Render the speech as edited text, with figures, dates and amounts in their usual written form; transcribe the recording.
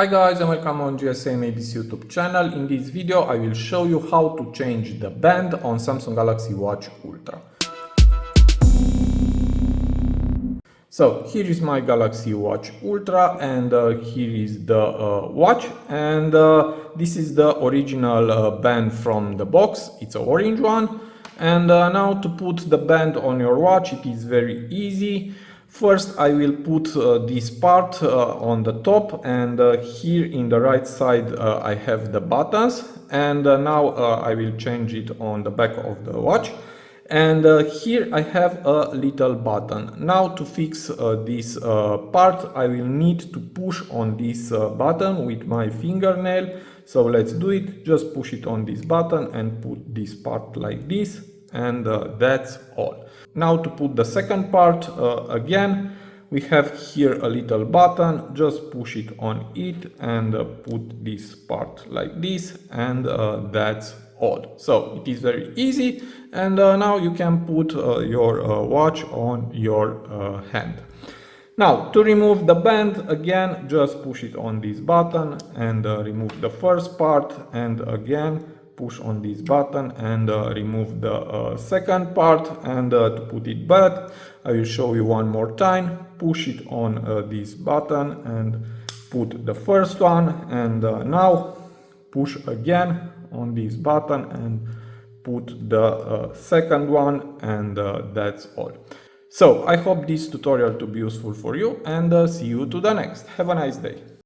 Hi guys and welcome on GSM-ABC YouTube channel. In this video I will show you how to change the band on Samsung Galaxy Watch Ultra. So here is my Galaxy Watch Ultra and here is the watch, and this is the original band from the box. It's an orange one. And now to put the band on your watch, it is very easy. First I will put this part on the top, and here in the right side I have the buttons, and now I will change it on the back of the watch. And here I have a little button. Now to fix this part I will need to push on this button with my fingernail. So let's do it. Just push it on this button and put this part like this, and that's all. Now to put the second part, again we have here a little button. Just push it on it and put this part like this, and that's all. So it is very easy, and now you can put your watch on your hand. Now to remove the band, again just push it on this button and remove the first part, and again push on this button and remove the second part. And to put it back, I will show you one more time. Push it on this button and put the first one, and now push again on this button and put the second one, and that's all. So I hope this tutorial to be useful for you, and see you to the next. Have a nice day.